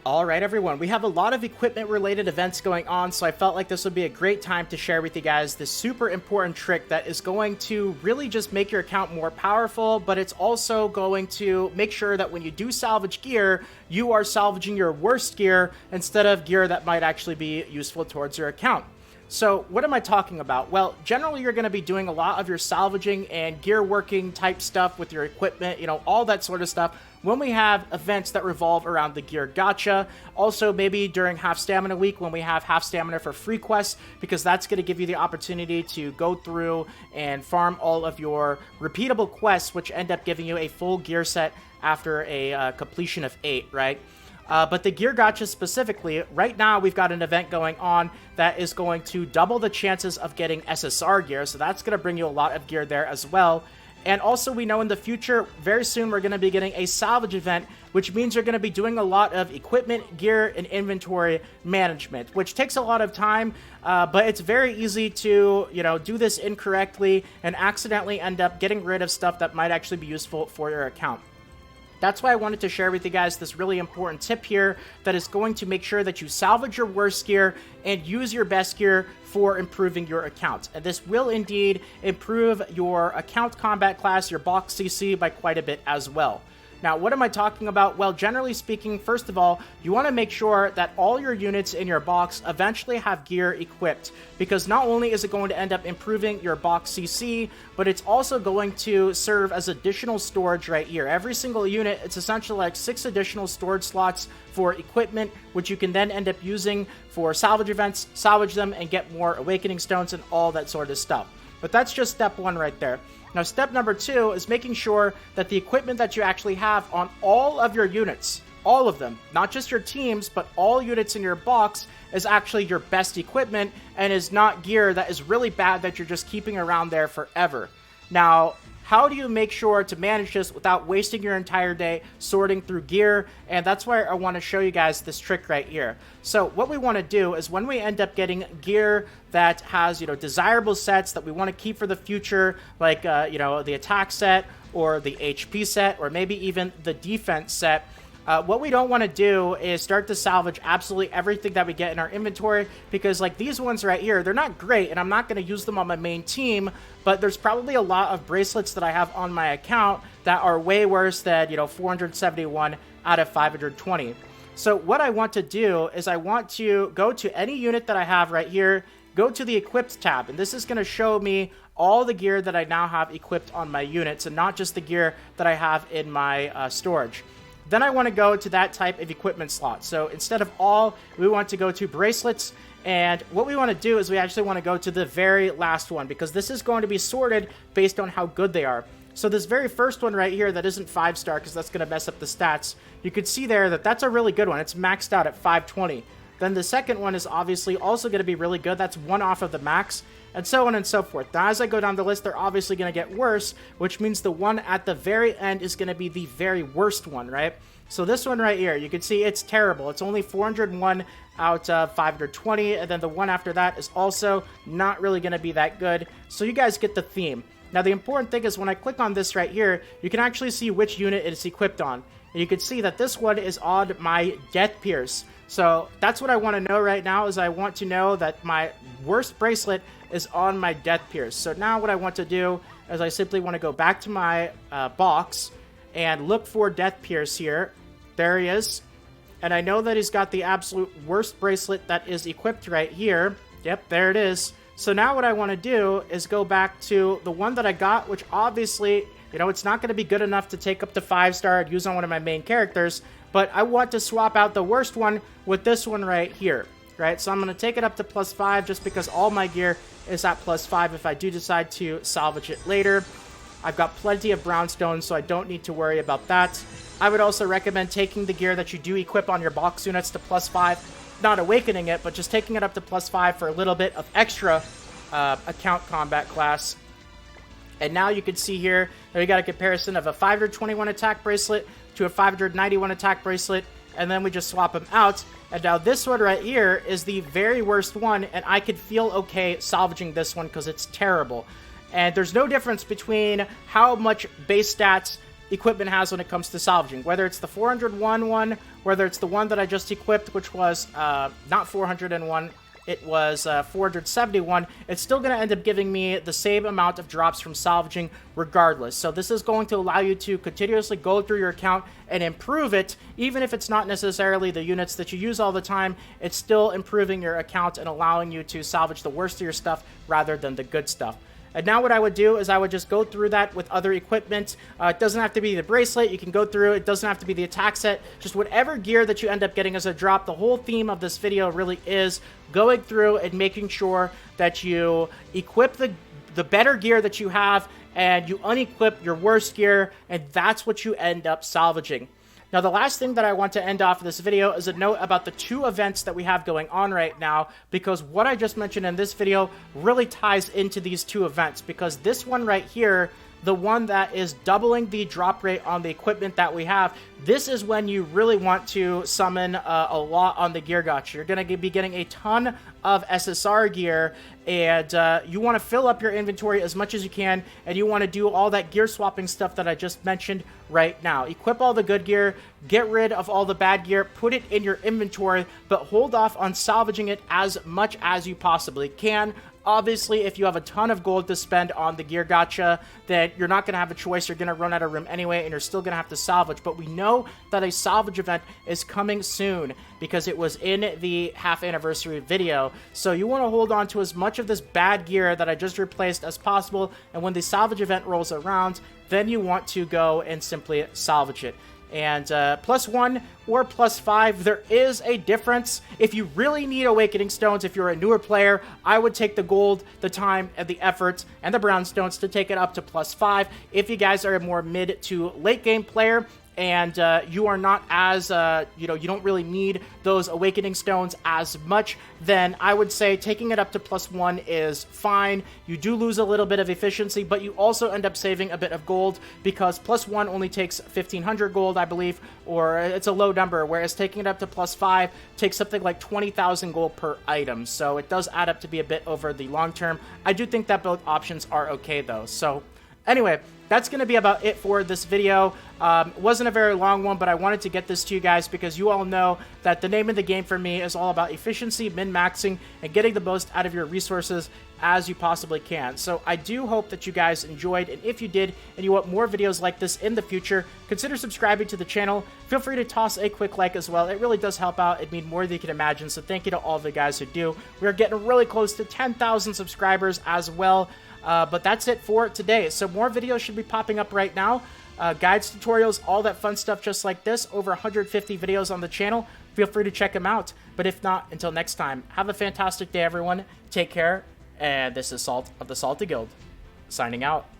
Alright everyone, we have a lot of equipment related events going on, so I felt like this would be a great time to share with you guys this super important trick that is going to really just make your account more powerful, but it's also going to make sure that when you do salvage gear, you are salvaging your worst gear instead of gear that might actually be useful towards your account. So what am I talking about? Well, generally you're going to be doing a lot of your salvaging and gear working type stuff with your equipment, all that sort of stuff when we have events that revolve around the gear gacha. Also maybe during half stamina week when we have half stamina for free quests, because that's going to give you the opportunity to go through and farm all of your repeatable quests, which end up giving you a full gear set after a completion of 8, right? But the gear gacha specifically, right now we've got an event going on that is going to double the chances of getting SSR gear, so that's going to bring you a lot of gear there as well. And also we know in the future, very soon we're going to be getting a salvage event, which means you're going to be doing a lot of equipment, gear, and inventory management, which takes a lot of time, but it's very easy to, do this incorrectly and accidentally end up getting rid of stuff that might actually be useful for your account. That's why I wanted to share with you guys this really important tip here that is going to make sure that you salvage your worst gear and use your best gear for improving your account. And this will indeed improve your account combat class, your box CC, by quite a bit as well. Now, what am I talking about? Well, generally speaking, first of all, you want to make sure that all your units in your box eventually have gear equipped, because not only is it going to end up improving your box CC, but it's also going to serve as additional storage right here. Every single unit, it's essentially like 6 additional storage slots for equipment, which you can then end up using for salvage events, salvage them, and get more awakening stones and all that sort of stuff. But that's just step 1 right there. Now, step number 2 is making sure that the equipment that you actually have on all of your units, all of them, not just your teams, but all units in your box, is actually your best equipment and is not gear that is really bad that you're just keeping around there forever. Now, how do you make sure to manage this without wasting your entire day sorting through gear? And that's why I want to show you guys this trick right here. So what we want to do is when we end up getting gear that has, desirable sets that we want to keep for the future, like, the attack set or the HP set or maybe even the defense set, what we don't want to do is start to salvage absolutely everything that we get in our inventory, because like these ones right here, they're not great and I'm not going to use them on my main team, but there's probably a lot of bracelets that I have on my account that are way worse than, 471 out of 520. So what I want to do is I want to go to any unit that I have right here, go to the equipped tab, and this is going to show me all the gear that I now have equipped on my units and not just the gear that I have in my storage. Then I want to go to that type of equipment slot. So instead of all, we want to go to bracelets. And what we want to do is we actually want to go to the very last one, because this is going to be sorted based on how good they are. So this very first one right here that isn't 5-star, because that's going to mess up the stats, you could see there that that's a really good one. It's maxed out at 520. Then the second one is obviously also going to be really good. That's 1 off of the max, and so on and so forth. Now, as I go down the list, they're obviously going to get worse, which means the one at the very end is going to be the very worst one, right? So this one right here, you can see it's terrible. It's only 401 out of 520, and then the one after that is also not really going to be that good. So you guys get the theme. Now, the important thing is when I click on this right here, you can actually see which unit it is equipped on. And you can see that this one is on my Death Pierce. So that's what I want to know right now, is I want to know that my worst bracelet is on my Death Pierce. So now what I want to do is I simply want to go back to my box and look for Death Pierce here. There he is. And I know that he's got the absolute worst bracelet that is equipped right here. Yep, there it is. So now what I want to do is go back to the one that I got, which obviously, it's not going to be good enough to take up to 5-star and use on one of my main characters, but I want to swap out the worst one with this one right here, right? So I'm going to take it up to +5 just because all my gear is at +5 if I do decide to salvage it later. I've got plenty of brownstones, so I don't need to worry about that. I would also recommend taking the gear that you do equip on your box units to +5, not awakening it, but just taking it up to +5 for a little bit of extra account combat class. And now you can see here that we got a comparison of a 521 attack bracelet to a 591 attack bracelet, and then we just swap them out. And now this one right here is the very worst one, and I could feel okay salvaging this one because it's terrible. And there's no difference between how much base stats equipment has when it comes to salvaging, whether it's the 401 one whether it's the one that I just equipped, which was not 401, it was 471, it's still going to end up giving me the same amount of drops from salvaging regardless. So this is going to allow you to continuously go through your account and improve it, even if it's not necessarily the units that you use all the time. It's still improving your account and allowing you to salvage the worst of your stuff rather than the good stuff. And now what I would do is I would just go through that with other equipment. It doesn't have to be the bracelet. You can go through it. It doesn't have to be the attack set. Just whatever gear that you end up getting as a drop. The whole theme of this video really is going through and making sure that you equip the better gear that you have and you unequip your worst gear, and that's what you end up salvaging. Now, the last thing that I want to end off of this video is a note about the 2 events that we have going on right now, because what I just mentioned in this video really ties into these 2 events, because this one right here, the one that is doubling the drop rate on the equipment that we have, this is when you really want to summon a lot on the gear gacha. You're going to be getting a ton of SSR gear, and you want to fill up your inventory as much as you can, and you want to do all that gear swapping stuff that I just mentioned right now. Equip all the good gear, get rid of all the bad gear, put it in your inventory, but hold off on salvaging it as much as you possibly can. Obviously, if you have a ton of gold to spend on the gear gacha, then you're not going to have a choice. You're going to run out of room anyway, and you're still going to have to salvage. But we know that a salvage event is coming soon because it was in the half anniversary video. So you want to hold on to as much of this bad gear that I just replaced as possible. And when the salvage event rolls around, then you want to go and simply salvage it. And +1 or +5, there is a difference. If you really need Awakening Stones, if you're a newer player, I would take the gold, the time, and the effort, and the brown stones to take it up to +5. If you guys are a more mid to late game player, and you are not as, you don't really need those Awakening Stones as much, then I would say taking it up to +1 is fine. You do lose a little bit of efficiency, but you also end up saving a bit of gold because +1 only takes 1,500 gold, I believe, or it's a low number, whereas taking it up to +5 takes something like 20,000 gold per item, so it does add up to be a bit over the long term. I do think that both options are okay, though, so anyway, that's going to be about it for this video. It wasn't a very long one, but I wanted to get this to you guys because you all know that the name of the game for me is all about efficiency, min-maxing, and getting the most out of your resources as you possibly can. So I do hope that you guys enjoyed, and if you did and you want more videos like this in the future, consider subscribing to the channel. Feel free to toss a quick like as well. It really does help out. It'd mean more than you can imagine, so thank you to all the guys who do. We're getting really close to 10,000 subscribers as well. But that's it for today. So more videos should be popping up right now. Guides, tutorials, all that fun stuff just like this. Over 150 videos on the channel. Feel free to check them out. But if not, until next time, have a fantastic day, everyone. Take care. And this is Salt of the Salty Guild, signing out.